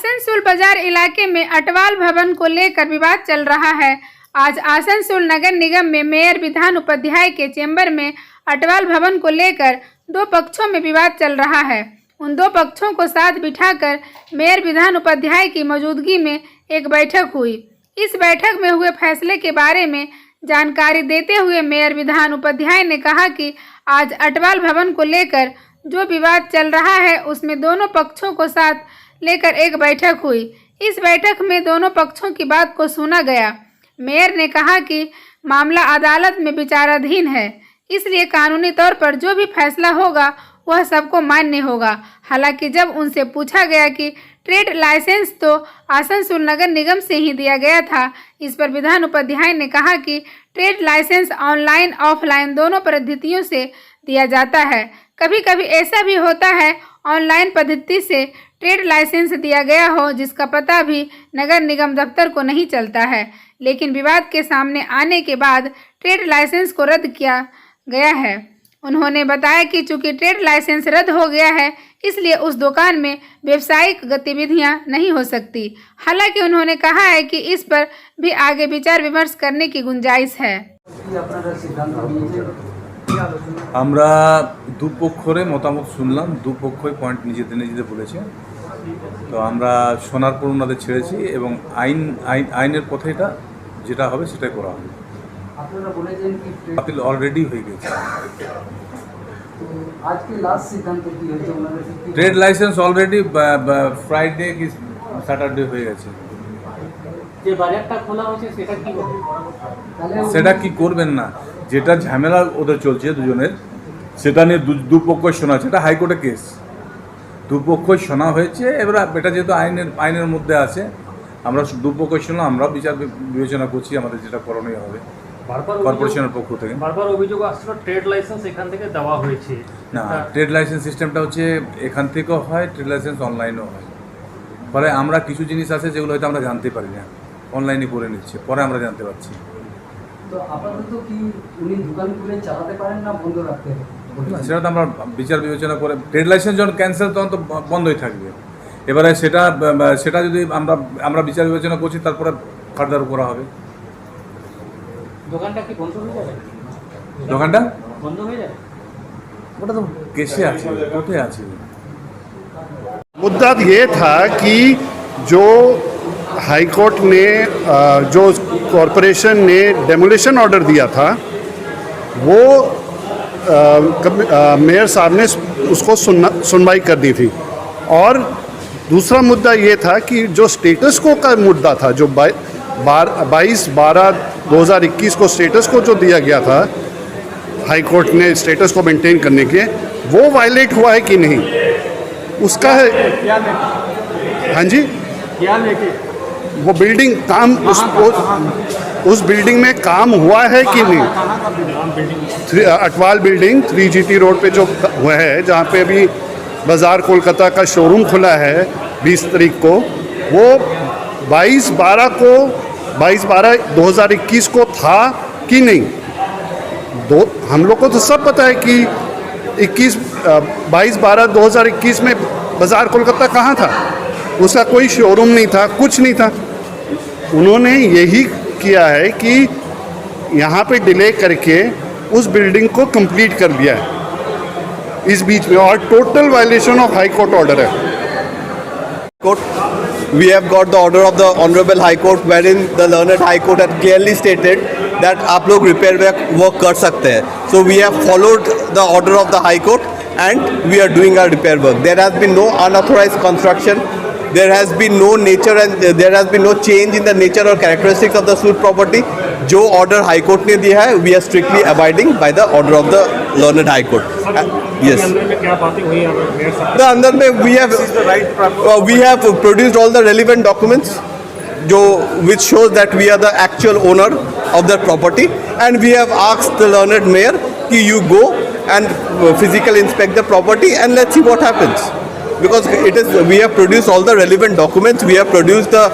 आसनसोल बाजार इलाके में अटवाल भवन को लेकर विवाद चल रहा है। आज आसनसोल नगर निगम में मेयर विधान उपाध्याय के चेंबर में अटवाल भवन को लेकर दो पक्षों में विवाद चल रहा है। उन दो पक्षों को साथ बिठाकर मेयर विधान उपाध्याय की मौजूदगी में एक बैठक हुई। इस बैठक में हुए फैसले के बारे में जानकारी देते हुए मेयर विधान उपाध्याय ने कहा कि आज अटवाल भवन को लेकर जो विवाद चल रहा है उसमें दोनों पक्षों को साथ लेकर एक बैठक हुई। इस बैठक में दोनों पक्षों की बात को सुना गया। मेयर ने कहा कि मामला अदालत में विचाराधीन है, इसलिए कानूनी तौर पर जो भी फैसला होगा वह सबको मान्य होगा। हालांकि जब उनसे पूछा गया कि ट्रेड लाइसेंस तो आसनसोल नगर निगम से ही दिया गया था, इस पर विधान उपाध्याय ने कहा कि ट्रेड लाइसेंस ऑनलाइन ऑफलाइन दोनों पद्धतियों से दिया जाता है। कभी कभी ऐसा भी होता है ऑनलाइन पद्धति से ट्रेड लाइसेंस दिया गया हो जिसका पता भी नगर निगम दफ्तर को नहीं चलता है, लेकिन विवाद के सामने आने के बाद ट्रेड लाइसेंस को रद्द किया गया है। उन्होंने बताया कि चूंकि ट्रेड लाइसेंस रद्द हो गया है इसलिए उस दुकान में व्यावसायिक गतिविधियां नहीं हो सकती। हालांकि उन्होंने कहा है कि इस पर भी आगे विचार विमर्श करने की गुंजाइश है। আমরা দুপক্ষরে মতামত শুনলাম, দুপক্ষই পয়েন্ট নিজেদের বলেছে। তো আমরা শোনার পর ওনাদের ছেড়েছি এবং আইনের পথে এটা যেটা হবে সেটাই করা হবে। আপনারা বলেছেন কি বাতিল অলরেডি হয়ে গেছে। আজকে লাস্ট সিদ্ধান্ত কি হয়েছে ওনাদের? ট্রেড লাইসেন্স অলরেডি ফ্রাইডে কি স্যাটারডে হয়ে গেছে। যে বাজারটা খোলা হয়েছে সেটা কি হবে? সেটা কি করবেন না, যেটা ঝামেলা ওদের চলছে দুজনের সেটা নিয়ে দুপক্ষই শোনা হচ্ছে। এটা হাইকোর্টে কেস, দুপক্ষই শোনা হয়েছে। এবার এটা যেহেতু আইনের মধ্যে আছে আমরা দুপক্ষই শুনলাম, আমরা বিচার বিবেচনা করছি আমাদের যেটা করণীয় হবে কর্পোরেশনের পক্ষ থেকে। বারবার অভিযোগ আসছিল ট্রেড লাইসেন্স এখান থেকে দেওয়া হয়েছে না, ট্রেড লাইসেন্স সিস্টেমটা হচ্ছে এখান থেকেও হয়, ট্রেড লাইসেন্স অনলাইনেও হয়। পরে আমরা কিছু জিনিস আছে যেগুলো হয়তো আমরা জানতে পারি না, অনলাইনে করে নিচ্ছে, পরে আমরা জানতে পারছি। তো আপাতত কি উনি দোকান খুলে চালাতে পারেন না বন্ধ রাখতে হবে? সেটা তো আমরা বিচার বিবেচনা করে, ট্রেড লাইসেন্স যখন ক্যান্সেল তখন তো বন্ধই থাকবে। এবারে সেটা যদি আমরা বিচার বিবেচনা করছি তারপরে ফার্দার করা হবে। দোকানটা কি বন্ধ হয়ে যাবে? দোকানটা বন্ধ হয়ে যাবে? ওটা তো কেসে আছে, কোর্টে আছে। मुद्दा ये था कि जो हाई कोर्ट ने जो कॉरपोरेशन ने डेमोलिशन ऑर्डर दिया था वो मेयर साहब ने उसको सुनवाई कर दी थी। और दूसरा मुद्दा ये था कि जो स्टेटस को का मुद्दा था, जो 22/12/2021 को स्टेटस को जो दिया गया था हाई कोर्ट ने स्टेटस को मेंटेन करने के, वो वायलेट हुआ है कि नहीं उसका है। हाँ जी, क्या लेके वो बिल्डिंग काम उस बिल्डिंग में काम हुआ है कि नहीं? अटवाल बिल्डिंग 3GT रोड पे जो हुआ है, जहाँ पे अभी बाज़ार कोलकाता का शोरूम खुला है 20 तारीख को, वो 22/12/2021 को था कि नहीं? हम लोग को तो सब पता है कि 22/12/2021 में बाज़ार कोलकाता कहाँ था, उसका कोई शोरूम नहीं था, कुछ नहीं था। उन्होंने यही किया है कि यहाँ पे डिले करके उस बिल्डिंग को कंप्लीट कर दिया है इस बीच में, और total violation of high court order है। We have got the order of the Honorable High Court wherein the learned High Court had clearly stated that आप लोग repair work कर सकते हैं. So we have followed the order of the High Court and we are doing our repair work. There has been no unauthorized construction. There has been no nature and there has been no change in the nature or characteristics of the suit property. जो order High Court ने दिया है, we are strictly abiding by the order of the learned High Court. Yes. The अंदर में we have produced all the relevant documents, which shows that we are the actual owner of that property, and we have asked the learned mayor कि you go and physically inspect the property and let's see what happens. Because we have produced all the relevant documents, we have produced the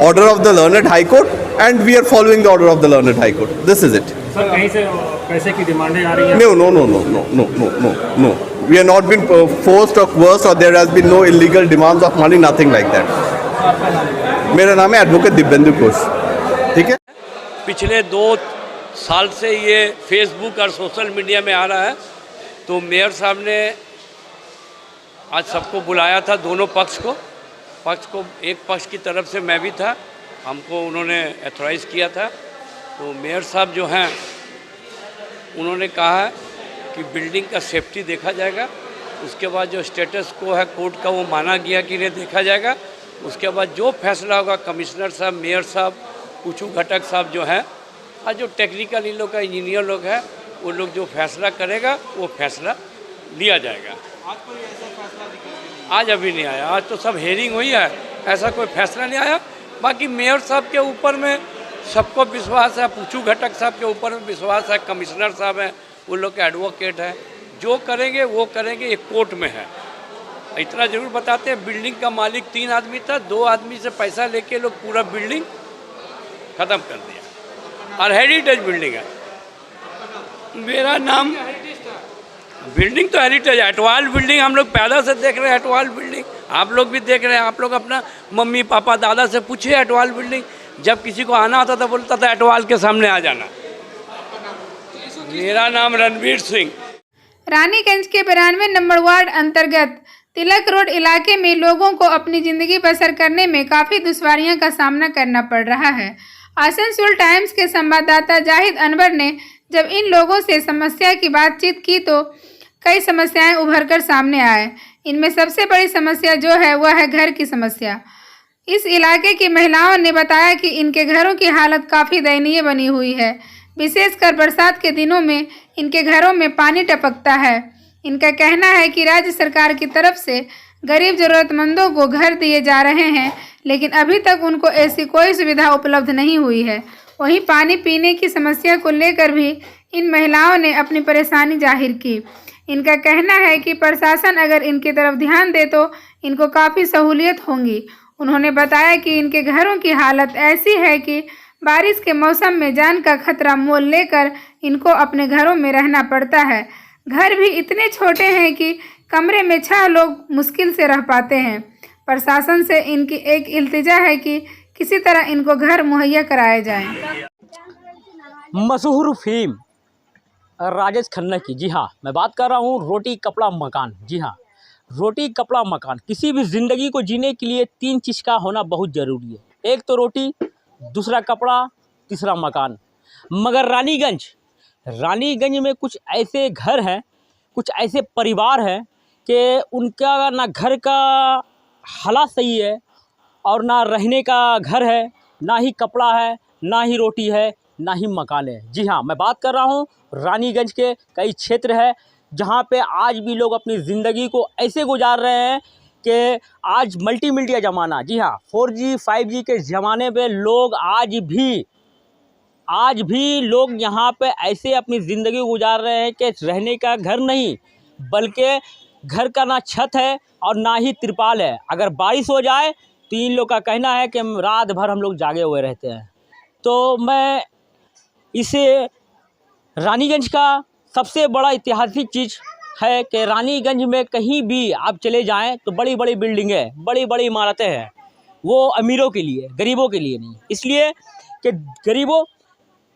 order of the learned High Court, and we are following the order of the learned High Court. This is it. Sir कहीं से पैसे की डिमांडें आ रही हैं? No. We have not been forced or coerced, or there has been no illegal demands of money, nothing like that. आपका नाम? मेरा नाम है एडवोकेट दिव्येंदु घोष। ठीक है। पिछले 2 साल से ये फेसबुक और सोशल मीडिया में आ रहा है, तो मेयर साहब ने आज सबको बुलाया था, दोनों पक्ष को। एक पक्ष की तरफ से मैं भी था, हमको उन्होंने एथोराइज़ किया था। तो मेयर साहब जो हैं उन्होंने कहा है कि बिल्डिंग का सेफ्टी देखा जाएगा, उसके बाद जो स्टेटस को है कोर्ट का वो माना गया कि नहीं देखा जाएगा, उसके बाद जो फैसला होगा कमिश्नर साहब, मेयर साहब, कुछ घटक साहब जो हैं और जो टेक्निकल इन लोग का इंजीनियर लोग हैं वो लोग जो फैसला करेगा वो फैसला लिया जाएगा। आज अभी नहीं आया, आज तो सब हेयरिंग हुई है, ऐसा कोई फैसला नहीं आया। बाकी मेयर साहब के ऊपर में सबको विश्वास है, पूछू घटक साहब के ऊपर में विश्वास है, कमिश्नर साहब हैं, वो लोग के एडवोकेट हैं, जो करेंगे वो करेंगे, एक कोर्ट में है। इतना ज़रूर बताते हैं, बिल्डिंग का मालिक 3 आदमी था, 2 आदमी से पैसा लेके लोग पूरा बिल्डिंग ख़त्म कर दिया और हेरिटेज बिल्डिंग है। मेरा नाम बिल्डिंग तो हेरिटेज है, अटवाल बिल्डिंग हम लोग पैदा से देख रहे हैं, अटवाल बिल्डिंग आप लोग भी देख रहे हैं। आप लोग अपना मम्मी पापा दादा से पूछिए अटवाल बिल्डिंग, जब किसी को आना होता था बोलता था अटवाल के सामने आ जाना। मेरा नाम रणवीर सिंह। रानीगंज के 92 नंबर वार्ड अंतर्गत तिलक रोड इलाके में लोगों को अपनी ज़िंदगी बसर करने में काफ़ी दुश्वारियों का सामना करना पड़ रहा है। आसनसोल टाइम्स के संवाददाता जाहिद अनवर ने जब इन लोगों से समस्या की बातचीत की तो कई समस्याएं उभर कर सामने आए। इनमें सबसे बड़ी समस्या जो है वह है घर की समस्या। इस इलाके की महिलाओं ने बताया कि इनके घरों की हालत काफ़ी दयनीय बनी हुई है। विशेषकर बरसात के दिनों में इनके घरों में पानी टपकता है। इनका कहना है कि राज्य सरकार की तरफ से गरीब ज़रूरतमंदों को घर दिए जा रहे हैं, लेकिन अभी तक उनको ऐसी कोई सुविधा उपलब्ध नहीं हुई है। वहीं पानी पीने की समस्या को लेकर भी इन महिलाओं ने अपनी परेशानी जाहिर की। इनका कहना है कि प्रशासन अगर इनकी तरफ ध्यान दे तो इनको काफ़ी सहूलियत होंगी। उन्होंने बताया कि इनके घरों की हालत ऐसी है कि बारिश के मौसम में जान का खतरा मोल लेकर इनको अपने घरों में रहना पड़ता है। घर भी इतने छोटे हैं कि कमरे में 6 लोग मुश्किल से रह पाते हैं। प्रशासन से इनकी एक इल्तिजा है कि किसी तरह इनको घर मुहैया कराया जाए। मशहूर फिल्म राजेश खन्ना की, जी हाँ, मैं बात कर रहा हूँ रोटी कपड़ा मकान। जी हाँ, रोटी कपड़ा मकान। किसी भी ज़िंदगी को जीने के लिए 3 चीज़ का होना बहुत ज़रूरी है। एक तो रोटी, दूसरा कपड़ा, तीसरा मकान। मगर रानीगंज में कुछ ऐसे घर हैं, कुछ ऐसे परिवार हैं कि उनका ना घर का हालात सही है और ना रहने का घर है, ना ही कपड़ा है, ना ही रोटी है, ना ही मकान है। जी हाँ, मैं बात कर रहा हूँ रानीगंज के कई क्षेत्र है जहाँ पे आज भी लोग अपनी ज़िंदगी को ऐसे गुजार रहे हैं कि आज मल्टीमीडिया ज़माना, जी हाँ, 4G 5G के ज़माने पे लोग आज भी लोग यहाँ पे ऐसे अपनी ज़िंदगी गुजार रहे हैं कि रहने का घर नहीं, बल्कि घर का ना छत है और ना ही तिरपाल है। अगर बारिश हो जाए तो इन लोग का कहना है कि रात भर हम लोग जागे हुए रहते हैं। तो मैं इसे रानीगंज का सबसे बड़ा ऐतिहासिक चीज़ है कि रानीगंज में कहीं भी आप चले जाएं तो बड़ी बड़ी बिल्डिंगें, बड़ी बड़ी इमारतें हैं। वो अमीरों के लिए, गरीबों के लिए नहीं। इसलिए कि गरीबों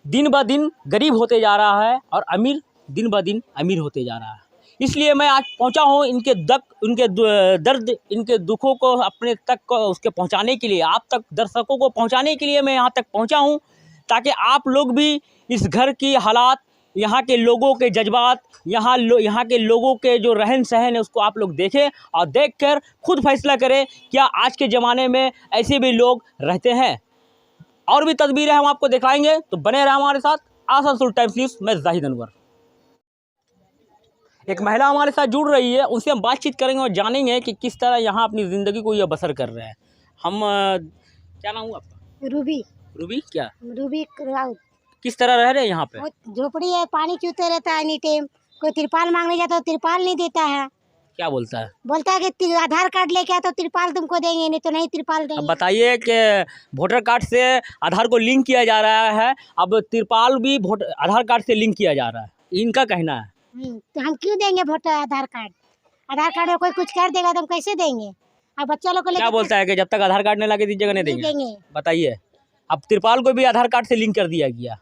दिन ब दिन गरीब होते जा रहा है और अमीर दिन ब दिन अमीर होते जा रहा है। इसलिए मैं आज पहुंचा हूं इनके दर्द, इनके दुखों को अपने तक को उसके पहुंचाने के लिए, आप तक दर्शकों को पहुंचाने के लिए मैं यहां तक पहुंचा हूं, ताकि आप लोग भी इस घर की हालात, यहाँ के लोगों के जज्बात, यहाँ के लोगों के जो रहन सहन है उसको आप लोग देखें और देखकर खुद फैसला करें क्या आज के ज़माने में ऐसे भी लोग रहते हैं। और भी तस्वीरें हम आपको दिखाएंगे, तो बने रहे हमारे साथ। आसनसोल टाइम्स न्यूज़ में जाहिद अनवर। एक महिला हमारे साथ जुड़ रही है, उनसे हम बातचीत करेंगे और जानेंगे कि किस तरह यहाँ अपनी ज़िंदगी को यह बसर कर रहे हैं। हम क्या नाम हुआ आपका? रूबी क्या? रूबी राउत। किस तरह रह रहे हैं यहाँ पे? झोपड़ी है, पानी चूते रहता है एनी टाइम। कोई तिरपाल मांगने जाता तो तिरपाल नहीं देता है। क्या बोलता है? बोलता है कि आधार कार्ड लेके आ तो तिरपाल तुमको देंगे, नहीं तो नहीं तिरपाल देंगे। अब बताइए कि वोटर कार्ड से आधार को लिंक किया जा रहा है, अब तिरपाल भी आधार कार्ड से लिंक किया जा रहा है, इनका कहना है। तो हम क्यों देंगे वोटर आधार कार्ड? आधार कार्ड में कोई कुछ कर देगा तो हम कैसे देंगे? अब बच्चा लोग को क्या लेकर बोलता है कि जब तक आधार कार्ड नहीं लाके दीजिएगा नहीं नहीं देंगे? देंगे। बताइए, अब तिरपाल को भी आधार कार्ड से लिंक कर दिया गया।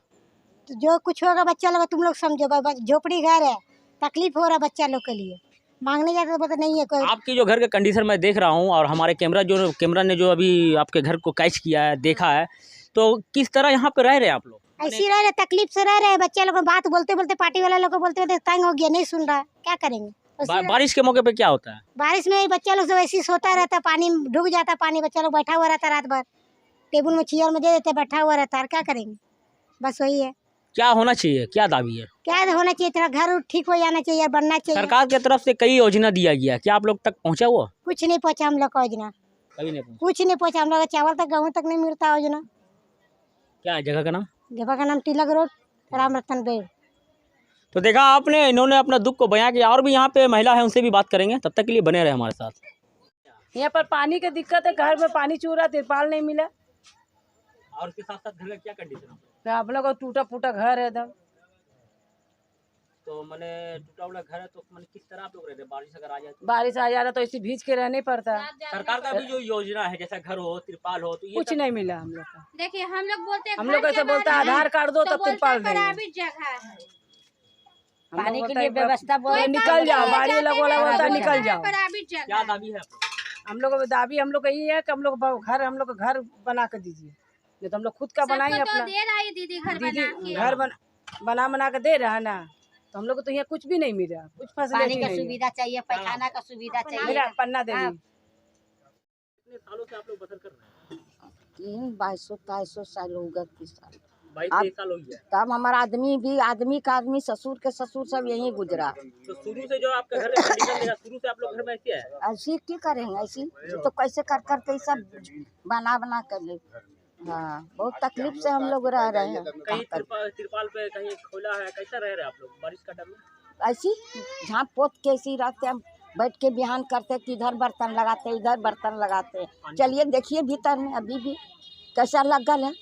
तो जो कुछ होगा बच्चा लोग तुम लोग समझो, झोपड़ी घर है, तकलीफ हो रहा बच्चा लोग के लिए, मांगने जाते तो पता नहीं है कोई। आपकी जो घर का कंडीशन मैं देख रहा हूँ और हमारे कैमरा ने जो अभी आपके घर को कैच किया है, देखा है, तो किस तरह यहाँ पे रह रहे हैं आप लोग? ऐसी रह रहे, तकलीफ से रह रहे, बच्चे लोग बात बोलते बोलते पार्टी वाला लोग को बोलते तंग हो गया, नहीं सुन रहा, क्या करेंगे। बारिश के मौके पे क्या होता है? बारिश में बच्चा लोग सब ऐसे ही सोता रहता, पानी डूब जाता, पानी बच्चा लोग बैठा हुआ रहता रात भर, टेबल में चेयर में दे देते, बैठा हुआ रहता है, क्या करेंगे। बस वही है। क्या होना चाहिए, क्या दावी है? क्या होना चाहिए, तेरा घर ठीक हो जाना चाहिए, बनना चाहिए। सरकार की तरफ से कई योजना दिया गया, क्या आप लोग तक पहुँचा वो? कुछ नहीं पहुँचा हम लोग का योजना, कभी नहीं पहुँचा। कुछ नहीं पहुँचा हम लोग, चावल तक गेहूँ तक नहीं मिलता योजना। क्या है जगह का नाम? जगह का नाम तिलक रोड, राम रतन बेड़। तो देखा आपने, इन्होंने अपना दुख को बयां किया। और भी यहाँ पे महिला है, उनसे भी बात करेंगे, तब तक के लिए बने रहे हमारे साथ। यहाँ पर पानी की दिक्कत है, घर में पानी चूह रहा, तिरपाल नहीं मिला। और उसके साथ साथ घर का क्या कंडीशन है? आप लोग का टूटा फूटा घर है एकदम। तो मैंने टूटा हुआ घर है, तो मैंने किस तरह आप लोग रहते हैं? बारिश अगर आ जाए तो? बारिश आ जा रहा तो ऐसे भीज के रहने पड़ता है। सरकार का भी जो योजना है, जैसा घर हो, तिरपाल हो, तो ये कुछ नहीं मिला हम लोग का। देखिए हम लोग बोलते हैं, हम लोग ऐसे बोलते हैं आधार कार्ड दो तब तिरपाल देंगे। जगह है, पानी के लिए व्यवस्था निकल जाओ, बाड़ी लगा बोलता निकल जाओ। क्या दावी है आप लोग? हम लोग का दावी हम लोग का यही है कि हम लोग का घर बना कर दीजिए, नहीं तो हम लोग खुद का बनाएंगे अपना। दीदी घर बना के दे रहा है ना, तो हम लोग को तो यहाँ कुछ भी नहीं मिला, कुछ फैसिलिटी नहीं। सुविधा चाहिए, पैखाना का सुविधा चाहिए। मेरा पन्ना दे दी। कितने सालों से आप लोग बसर कर रहे हैं? 2200-2300 साल हो गए, 30 साल 22-23 साल हो गया। तब हमारा आदमी ससुर के ससुर सब यहीं गुजरा। तो शुरू से जो आपका घर में कंडीशन देखा, शुरू से आप लोग घर में ऐसे है? ऐसी क्या करेंगे, ऐसी तो कैसे कर के सब बना कर ले। हाँ, बहुत तकलीफ से हम लोग रह रहे हैं। कहीं तिरपाल पे कहीं खोला है, कैसा रह रहे हैं आप लोग बारिश का टाइम में? ऐसी झाँप पोत के ऐसी रहते, हम बैठ के बिहान करते कि इधर बर्तन लगाते, इधर बर्तन लगाते। चलिए देखिए भीतर में अभी भी कैसा लगल है।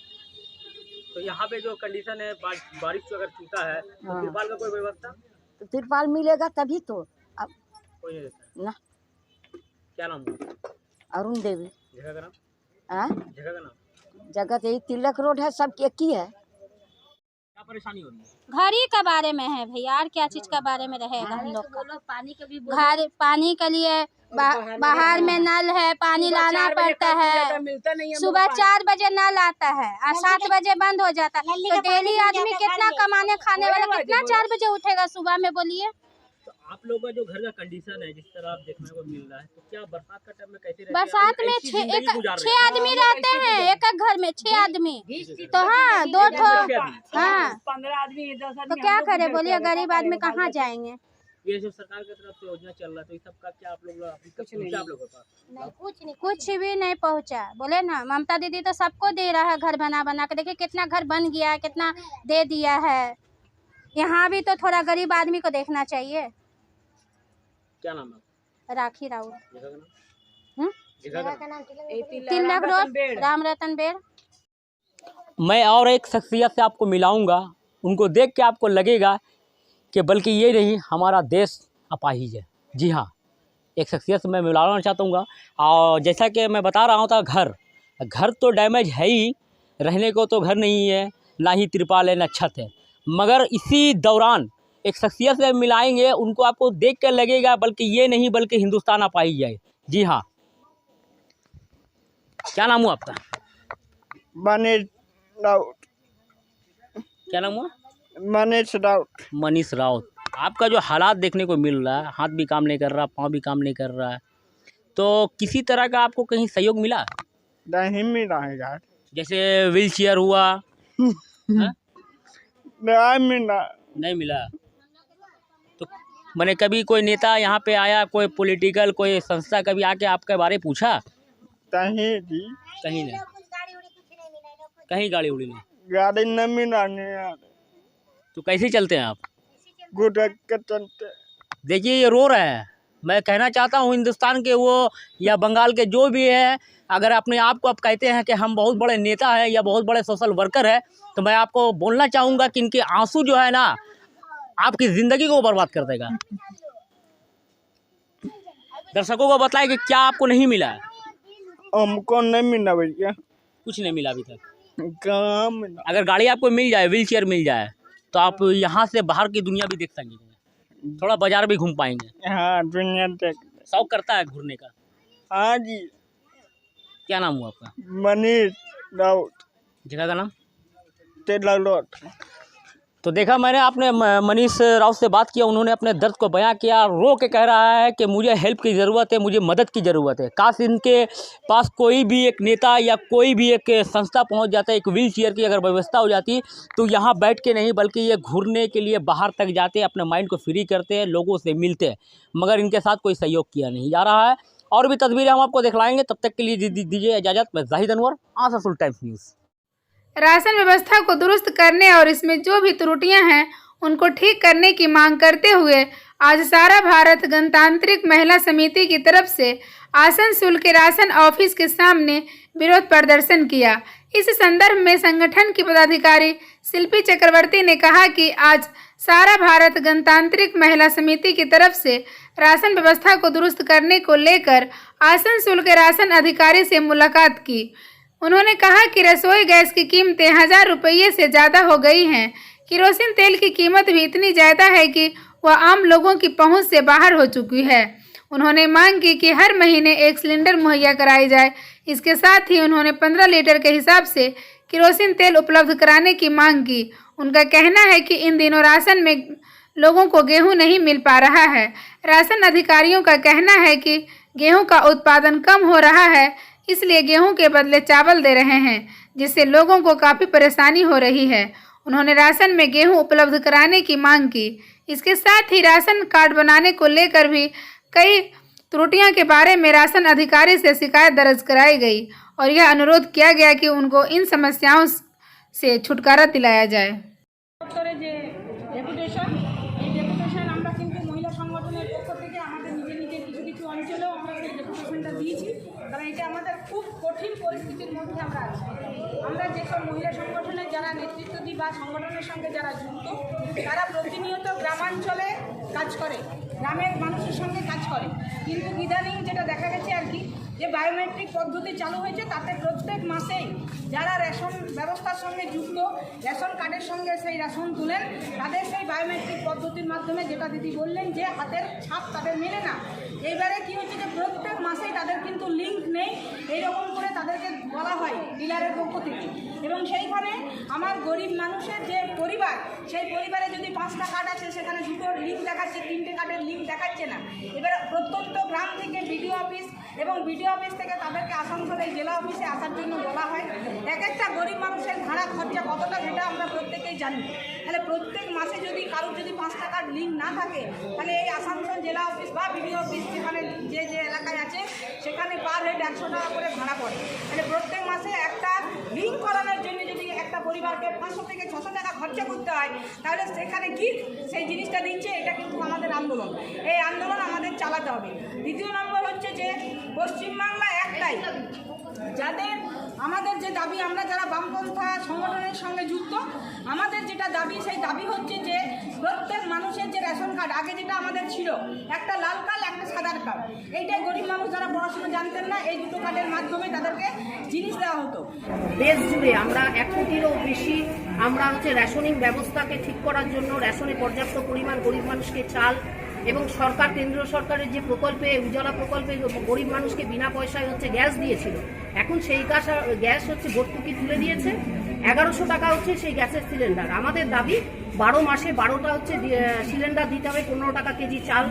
तो यहाँ पे जो कंडीशन है, बारिश जो अगर छूटा है, तो तिरपाल का कोई व्यवस्था? तो तिरपाल मिलेगा तभी तो। अब कोई नहीं देता ना। क्या नाम है? अरुण देवी। जगह का नाम? हाँ, जगह का नाम? जगह तो यही तिलक रोड है, सब एक ही है। क्या परेशानी हो रही है? घर ही के बारे में है भैया, और क्या चीज के बारे में रहेगा हम लोग का। घर पानी के लिए बाहर में नल है, पानी लाना पड़ता है। सुबह 4 बजे नल आता है और 7 बजे बंद हो जाता है। तो डेली आदमी कितना कमाने खाने वाला कितना 4 बजे उठेगा सुबह में, बोलिए। तो आप लोगों का जो घर का कंडीशन है, जिस तरह आप देखने को मिल रहा है, तो क्या बरसात का टाइम में कैसे रहते हैं? बरसात में 6 आदमी रहते हैं, एक घर में 6 आदमी। तो हाँ, 2 हाँ, 15 आदमी, 10 आदमी। तो क्या करे बोलिए, गरीब आदमी कहाँ जाएंगे। ये जो सरकार की तरफ से योजना चल रहा है, तो इस सब का क्या आप लोग कुछ नहीं, आप लोगों का कुछ भी नहीं पहुँचा। बोले ना, ममता दीदी तो सबको दे रहा है घर बना के। देखिए कितना घर बन गया है, कितना दे दिया है। यहाँ भी तो थोड़ा गरीब आदमी को देखना चाहिए। क्या नाम है? राखी राउत। जगह का नाम? जगह का नाम? तिलक रोड, राम रतन बेड़। मैं और एक शख्सियत से आपको मिलाऊंगा, उनको देख के आपको लगेगा कि बल्कि ये नहीं, हमारा देश अपाहिज है। जी हाँ, एक शख्सियत से मैं मिलाना चाहता हूँ। और जैसा कि मैं बता रहा हूँ था, घर तो डैमेज है ही, रहने को तो घर नहीं है, ना ही तिरपाल है, ना छत है। मगर इसी दौरान एक शख्सियत से मिलाएंगे, उनको आपको देख कर लगेगा बल्कि ये नहीं, बल्कि हिंदुस्तान अपाहिज है। जी हाँ, क्या नाम हुआ आपका? मनीष राउत। क्या नाम हुआ? मनीष राउत। मनीष राउत। आपका जो हालात देखने को मिल रहा है, हाथ भी काम नहीं कर रहा, पाँव भी काम नहीं कर रहा है, तो किसी तरह का आपको कहीं सहयोग मिला? नहीं मिला है यार। जैसे व्हील चेयर हुआ? नहीं मिला। तो मैंने कभी कोई नेता यहाँ पे आया, कोई पॉलिटिकल कोई संस्था कभी आके आपके बारे में पूछा? कहीं नहीं, कहीं गाड़ी उड़ी नहीं? गाड़ी नहीं मिला नहीं। तो कैसे चलते हैं आप? गुड़क के चलते। देखिए ये रो रहे हैं। मैं कहना चाहता हूँ हिंदुस्तान के वो या बंगाल के जो भी है, अगर अपने आप को आप कहते हैं कि हम बहुत बड़े नेता हैं या बहुत बड़े सोशल वर्कर हैं, तो मैं आपको बोलना चाहूँगा कि इनके आंसू जो है ना, आपकी ज़िंदगी को बर्बाद कर देगा। दर्शकों को बताएं कि क्या आपको नहीं मिला है? हमको नहीं मिला भैया। कुछ नहीं मिला अभी तक। कहाँ मिला? अगर गाड़ी आपको मिल जाए, व्हील चेयर मिल जाए, तो आप यहाँ से बाहर की दुनिया भी देख सकेंगे, थोड़ा बाजार भी घूम पाएंगे। हाँ, दुनिया देख। शौक करता है घूरने का? हाँ जी। क्या नाम हुआ आपका? मनीष राउत। जगह का नाम? तेलालोट। तो देखा मैंने, आपने मनीष राउत से बात किया, उन्होंने अपने दर्द को बयां किया, रो के कह रहा है कि मुझे हेल्प की ज़रूरत है, मुझे मदद की ज़रूरत है। काश इनके पास कोई भी एक नेता या कोई भी एक संस्था पहुंच जाता है, एक व्हील चेयर की अगर व्यवस्था हो जाती तो यहाँ बैठ के नहीं बल्कि ये घूरने के लिए बाहर तक जाते हैं, अपने माइंड को फ्री करते हैं, लोगों से मिलते हैं, मगर इनके साथ कोई सहयोग किया नहीं जा रहा है। और भी तस्वीरें हम आपको दिखलाएंगे, तब तक के लिए दीजिए इजाज़त। मैं Zahid Anwar, Asansol times news. Ration व्यवस्था को दुरुस्त करने और इसमें जो भी त्रुटियां हैं उनको ठीक करने की मांग करते हुए आज सारा भारत गणतांत्रिक महिला समिति की तरफ से आसनसोल के राशन ऑफिस के सामने विरोध प्रदर्शन किया। इस संदर्भ में संगठन की पदाधिकारी शिल्पी चक्रवर्ती ने कहा कि आज सारा भारत गणतांत्रिक महिला समिति की तरफ से राशन व्यवस्था को दुरुस्त करने को लेकर आसनसोल के राशन अधिकारी से मुलाकात की। उन्होंने कहा कि रसोई गैस की कीमतें 1000 रुपये से ज़्यादा हो गई हैं। केरोसिन तेल की कीमत भी इतनी ज़्यादा है कि वह आम लोगों की पहुंच से बाहर हो चुकी है। उन्होंने मांग की कि हर महीने एक सिलेंडर मुहैया कराई जाए। इसके साथ ही उन्होंने 15 लीटर के हिसाब से केरोसिन तेल उपलब्ध कराने की मांग की। उनका कहना है कि इन दिनों राशन में लोगों को गेहूं नहीं मिल पा रहा है। राशन अधिकारियों का कहना है कि गेहूं का उत्पादन कम हो रहा है, इसलिए गेहूं के बदले चावल दे रहे हैं, जिससे लोगों को काफ़ी परेशानी हो रही है। उन्होंने राशन में गेहूं उपलब्ध कराने की मांग की। इसके साथ ही राशन कार्ड बनाने को लेकर भी कई त्रुटियों के बारे में राशन अधिकारी से शिकायत दर्ज कराई गई और यह अनुरोध किया गया कि उनको इन समस्याओं से छुटकारा दिलाया जाए। কারণ এটা আমাদের খুব কঠিন পরিস্থিতির মধ্যে আমরা আছি। আমরা যেসব মহিলা সংগঠনের যারা নেতৃত্ব দিই বা সংগঠনের সঙ্গে যারা যুক্ত, তারা প্রতিনিয়ত গ্রামাঞ্চলে কাজ করে, গ্রামের মানুষের সঙ্গে কাজ করে, কিন্তু ইদানিং যেটা দেখা গেছে আর কি, যে বায়োমেট্রিক পদ্ধতি চালু হয়েছে, তাতে প্রত্যেক মাসেই যারা রেশন ব্যবস্থার সঙ্গে যুক্ত, রেশন কার্ডের সঙ্গে সেই রেশন তুলেন, তাদের সেই বায়োমেট্রিক পদ্ধতির মাধ্যমে, যেটা দিদি বললেন যে হাতের ছাপ তাদের মেলে না, এইবারে কী হচ্ছে যে প্রত্যেক মাসেই তাদের কিন্তু লিঙ্ক নেই, এইরকম করে তাদেরকে বলা হয় ডিলারের পক্ষ থেকে। এবং সেইখানে আমার গরিব মানুষের যে পরিবার, সেই পরিবারে যদি 5টা কার্ড আছে, সেখানে 2টোর লিঙ্ক দেখাচ্ছে, 3টে কার্ডের লিঙ্ক দেখাচ্ছে না। এবার প্রত্যন্ত গ্রাম থেকে বিডিও অফিস এবং বিডিও অফিস থেকে তাদেরকে আসানসোলের জেলা অফিসে আসার জন্য বলা হয়। এক একটা গরিব মানুষের ভাড়া খরচা কতটা, সেটা আমরা প্রত্যেকেই জানি। তাহলে প্রত্যেক মাসে যদি কারোর যদি 5টা কার্ড লিঙ্ক না থাকে, তাহলে এই আসানসোল জেলা অফিস বা বিডিও অফিস যেখানে যে যে এলাকায় আছে, সেখানে পার হেড 100 টাকা করে ভাড়া পড়ে। তাহলে প্রত্যেক মাসে একটা লিঙ্ক করানোর জন্য যদি একটা পরিবারকে 500 থেকে 600 টাকা খরচা করতে হয়, তাহলে সেখানে কি সেই জিনিসটা দিচ্ছে, এটা কিন্তু আমাদের আন্দোলন। এই আন্দোলন আমাদের চালাতে হবে। দ্বিতীয় নম্বর হচ্ছে যে পশ্চিমবাংলা একটাই, যাদের আমাদের যে দাবি, আমরা যারা বামপন্থা সংগঠনের সঙ্গে যুক্ত, আমাদের যেটা দাবি, সেই দাবি হচ্ছে যে প্রত্যেক মানুষের যে রেশন কার্ড আগে যেটা আমাদের ছিল, একটা লাল কার্ড একটা সাদা কার্ড, এইটাই গরিব মানুষ যারা পড়াশোনা জানতেন না, এই দুটো কার্ডের মাধ্যমে তাদেরকে জিনিস দেওয়া হতো। দেশ জুড়ে আমরা 1 কোটিরও বেশি আমরা রেশনিং ব্যবস্থাকে ঠিক করার জন্য রেশনে পর্যাপ্ত পরিমাণ গরিব মানুষকে চাল এবং সরকার, কেন্দ্রীয় সরকারের যে প্রকল্পে, উজ্জ্বলা প্রকল্পে গরিব মানুষকে বিনা পয়সায় গ্যাস দিয়েছিল, এখন সেই গ্যাস ভর্তুকি তুলে দিয়েছে। 1100 টাকা সেই গ্যাসের সিলিন্ডার। আমাদের দাবি 12 মাসে 12টা সিলিন্ডার দিতে হবে, 15 টাকা কেজি চাল,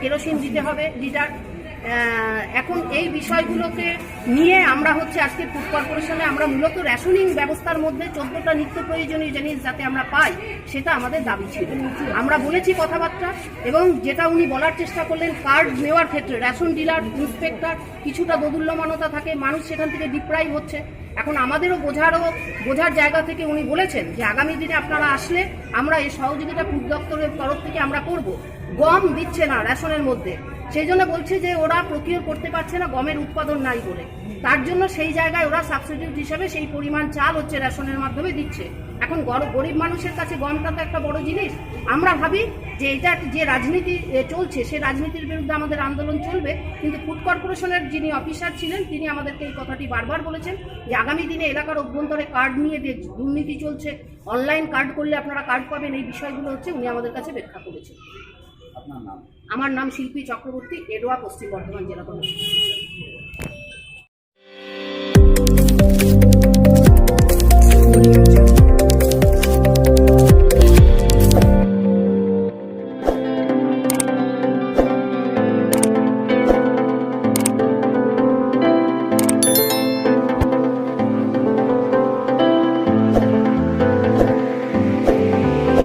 কেরোসিন দিতে হবে লিটার। এখন এই বিষয়গুলোকে নিয়ে আমরা আজকে ফুড কর্পোরেশনে আমরা মূলত রেশনিং ব্যবস্থার মধ্যে 14টা নিত্য প্রয়োজনীয় জিনিস যাতে আমরা পাই, সেটা আমাদের দাবি ছিল। আমরা বলেছি কথাবার্তা, এবং যেটা উনি বলার চেষ্টা করলেন, কার্ড নেওয়ার ক্ষেত্রে রেশন ডিলার, ইন্সপেক্টর কিছুটা দোদুল্যমানতা থাকে, মানুষ সেখান থেকে ডিপ্রাইভ হচ্ছে। এখন আমাদেরও বোঝার জায়গা থেকে উনি বলেছেন যে আগামী দিনে আপনারা আসলে আমরা এই সহযোগিতা ফুড দপ্তরের তরফ থেকে আমরা করব। গম দিচ্ছে না রেশনের মধ্যে, সেই জন্য বলছে যে ওরা প্রকিউর করতে পারছে না, গমের উৎপাদন নাই বলে। তার জন্য সেই জায়গায় ওরা সাবস্টিটিউট হিসেবে সেই পরিমাণ চাল হচ্ছে রেশনের মাধ্যমে দিচ্ছে। এখন গরিব মানুষের কাছে গমটা তো একটা বড় জিনিস। আমরা ভাবি যে এটা যে রাজনীতি চলছে সেই রাজনীতির বিরুদ্ধে আমাদের আন্দোলন চলবে, কিন্তু ফুড কর্পোরেশনের যিনি অফিসার ছিলেন তিনি আমাদেরকে এই কথাটি বারবার বলেছেন যে আগামী দিনে এলাকার অভ্যন্তরে কার্ড নিয়ে যে দুর্নীতি চলছে, অনলাইন কার্ড করলে আপনারা কার্ড পাবেন, এই বিষয়গুলো হচ্ছে উনি আমাদের কাছে ব্যাখ্যা করেছেন। আপনার নাম? আমার নাম শিল্পী চক্রবর্তী, এডোয়া, পশ্চিম বর্ধমান জেলা কমিটি।